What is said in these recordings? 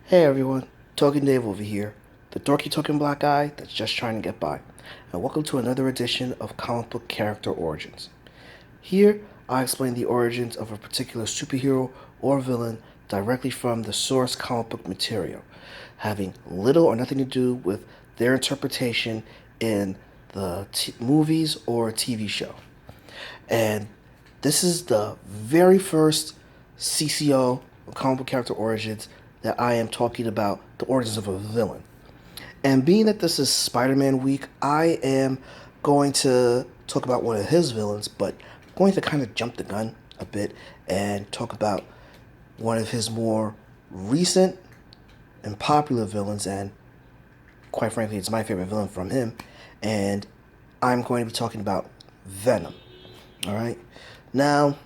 Hey everyone, Talking Dave over here, the dorky talking black guy that's just trying to get by, and welcome to another edition of Comic Book Character Origins. Here, I explain the origins of a particular superhero or villain directly from the source comic book material, having little or nothing to do with their interpretation in the movies or TV show. And this is the very first CCO, Comic Book Character Origins, that I am talking about the origins of a villain. And being that this is Spider-Man week, I am going to talk about one of his villains, but I'm going to kind of jump the gun a bit and talk about one of his more recent and popular villains, and quite frankly, it's my favorite villain from him. And I'm going to be talking about Venom. All right. Now,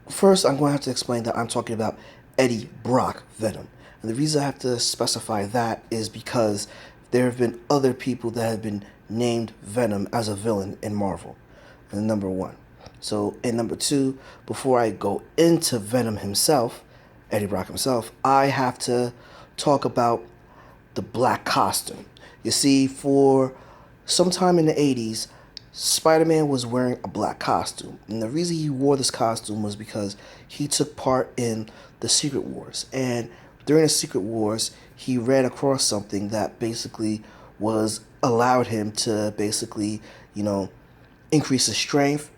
first, I'm going to have to explain that I'm talking about Eddie Brock Venom. And the reason I have to specify that is because there have been other people that have been named Venom as a villain in Marvel. And number one. So, in number two, before I go into Venom himself, Eddie Brock himself, I have to talk about the black costume. You see, for sometime in the 80s, Spider-Man was wearing a black costume. And the reason he wore this costume was because he took part in the Secret Wars. And during the Secret Wars, he ran across something that basically was allowed him to basically, increase his strength,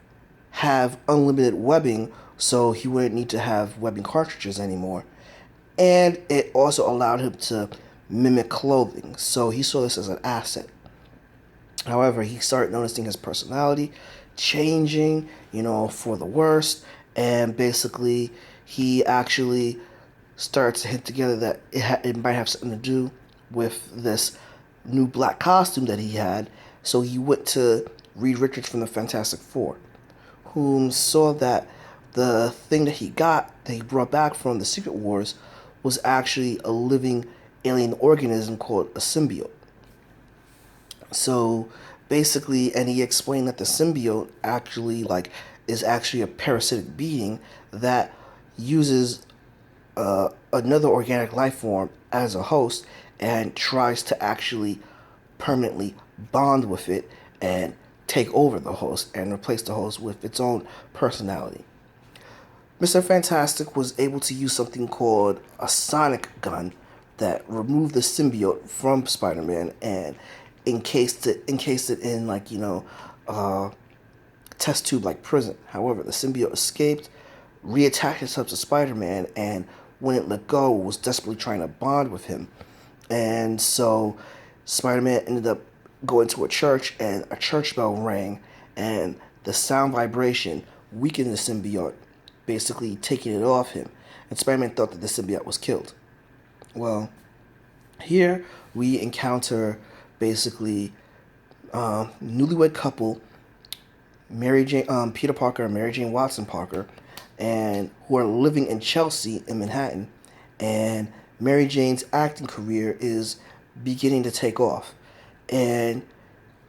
have unlimited webbing, so he wouldn't need to have webbing cartridges anymore. And it also allowed him to mimic clothing, so he saw this as an asset. However, he started noticing his personality changing, for the worst, and basically he actually started to hint together that it might have something to do with this new black costume that he had. So he went to Reed Richards from the Fantastic Four, whom saw that the thing that he brought back from the Secret Wars, was actually a living alien organism called a symbiote. So basically, and he explained that the symbiote actually is actually a parasitic being that uses another organic life form as a host and tries to actually permanently bond with it and take over the host and replace the host with its own personality. Mr. Fantastic was able to use something called a sonic gun that removed the symbiote from Spider-Man and encased it in a test tube like prison. However, the symbiote escaped, reattached itself to Spider-Man, and when it let go, was desperately trying to bond with him. And so Spider-Man ended up going to a church, and a church bell rang, and the sound vibration weakened the symbiote, basically taking it off him. And Spider-Man thought that the symbiote was killed. Well, here we encounter basically newlywed couple, Peter Parker and Mary Jane Watson Parker, and who are living in Chelsea in Manhattan. And Mary Jane's acting career is beginning to take off. And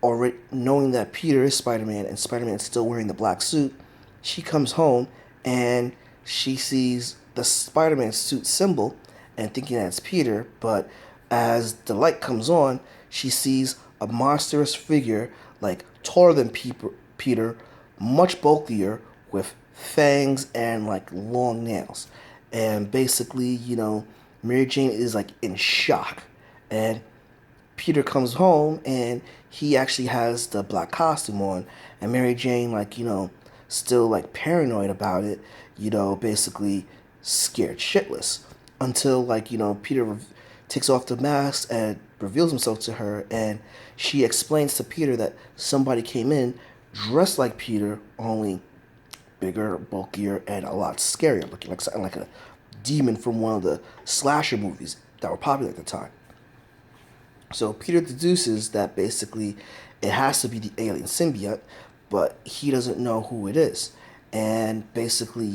already knowing that Peter is Spider-Man and Spider-Man is still wearing the black suit, she comes home and she sees the Spider-Man suit symbol and thinking that it's Peter, but as the light comes on, she sees a monstrous figure, taller than Peter, much bulkier, with fangs and long nails. And basically, Mary Jane is in shock. And Peter comes home and he actually has the black costume on, and Mary Jane, still paranoid about it, basically scared shitless until Peter takes off the mask and reveals himself to her, and she explains to Peter that somebody came in dressed like Peter, only bigger, bulkier, and a lot scarier looking, like something like a demon from one of the slasher movies that were popular at the time. So Peter deduces that basically it has to be the alien symbiote, but he doesn't know who it is. And basically,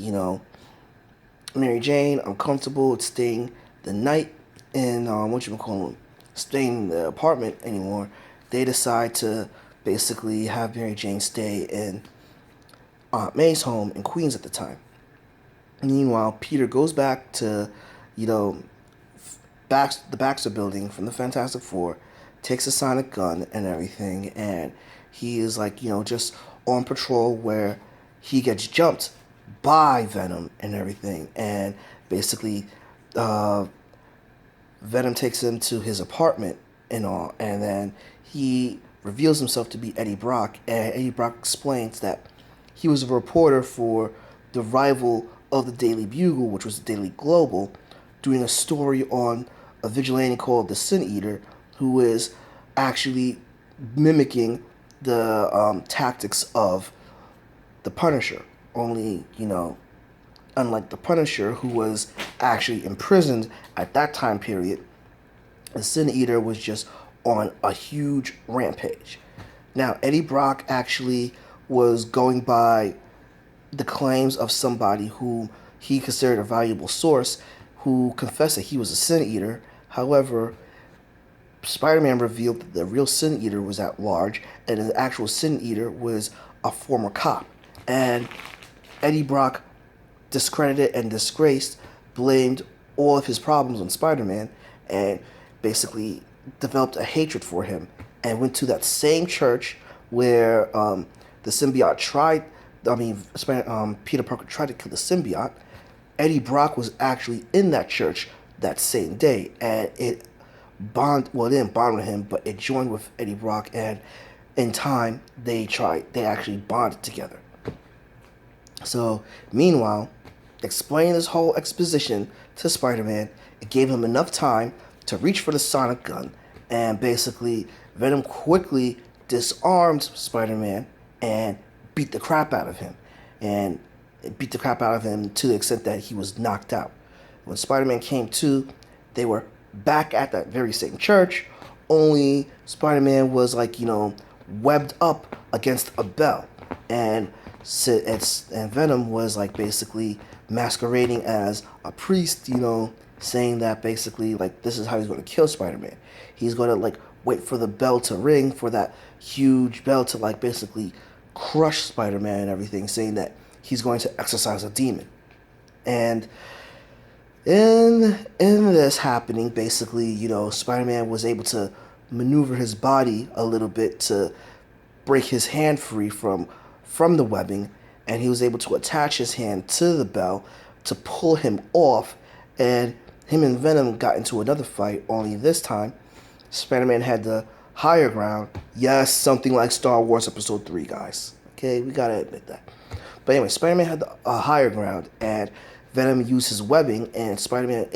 Mary Jane, uncomfortable with staying the night in staying in the apartment anymore, they decide to basically have Mary Jane stay in Aunt May's home in Queens at the time. Meanwhile, Peter goes back to you know, the Baxter building from the Fantastic Four, takes a sonic gun and everything, and he is like, just on patrol where he gets jumped by Venom and everything, and basically, uh, Venom takes him to his apartment and all, and then he reveals himself to be Eddie Brock, and Eddie Brock explains that he was a reporter for the rival of the Daily Bugle, which was the Daily Global, doing a story on a vigilante called the Sin Eater, who is actually mimicking the tactics of the Punisher. Only, unlike the Punisher, who was actually imprisoned at that time period, the Sin Eater was just on a huge rampage. Now, Eddie Brock actually was going by the claims of somebody who he considered a valuable source, who confessed that he was a Sin Eater. However, Spider-Man revealed that the real Sin Eater was at large, and the actual Sin Eater was a former cop. And Eddie Brock, discredited and disgraced, blamed all of his problems on Spider-Man, and basically developed a hatred for him, and went to that same church where the symbiote Peter Parker tried to kill the symbiote. Eddie Brock was actually in that church that same day, and it didn't bond with him, but it joined with Eddie Brock, and in time, they actually bonded together. So, meanwhile, explaining this whole exposition to Spider-Man, it gave him enough time to reach for the sonic gun, and basically, Venom quickly disarmed Spider-Man and beat the crap out of him. And it beat the crap out of him to the extent that he was knocked out. When Spider-Man came to, they were back at that very same church, only Spider-Man was webbed up against a bell. And Venom was basically masquerading as a priest, saying that basically this is how he's going to kill Spider-Man. He's going to wait for the bell to ring, for that huge bell to basically crush Spider-Man and everything, saying that he's going to exorcise a demon. And in this happening, basically, Spider-Man was able to maneuver his body a little bit to break his hand free from the webbing, and he was able to attach his hand to the bell to pull him off, and him and Venom got into another fight, only this time Spider-Man had the higher ground. Yes, something like Star Wars Episode 3, guys. Okay, we gotta admit that. But anyway, Spider-Man had the higher ground, and Venom used his webbing, and Spider-Man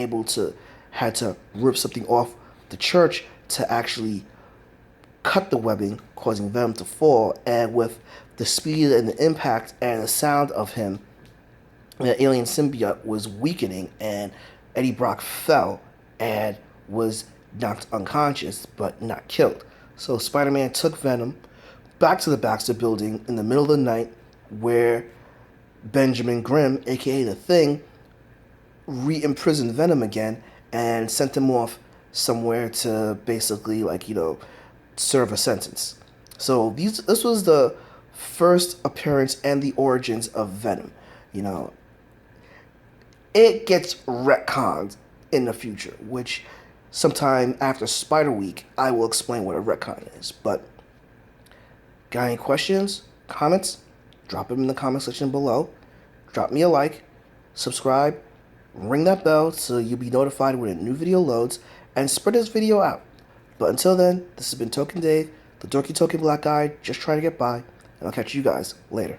had to rip something off the church to actually cut the webbing, causing Venom to fall. And with the speed and the impact and the sound of him, the alien symbiote was weakening, and Eddie Brock fell and was knocked unconscious, but not killed. So Spider-Man took Venom back to the Baxter building in the middle of the night, where Benjamin Grimm, aka the Thing, re-imprisoned Venom again and sent him off somewhere to basically serve a sentence. So this was the first appearance and the origins of Venom. It gets retconned in the future, which sometime after Spider Week I will explain what a retcon is. But got any questions, comments? Drop them in the comment section below. Drop me a like, subscribe, ring that bell so you'll be notified when a new video loads, and spread this video out. But until then, this has been Token Dave, the dorky token black guy just trying to get by, and I'll catch you guys later.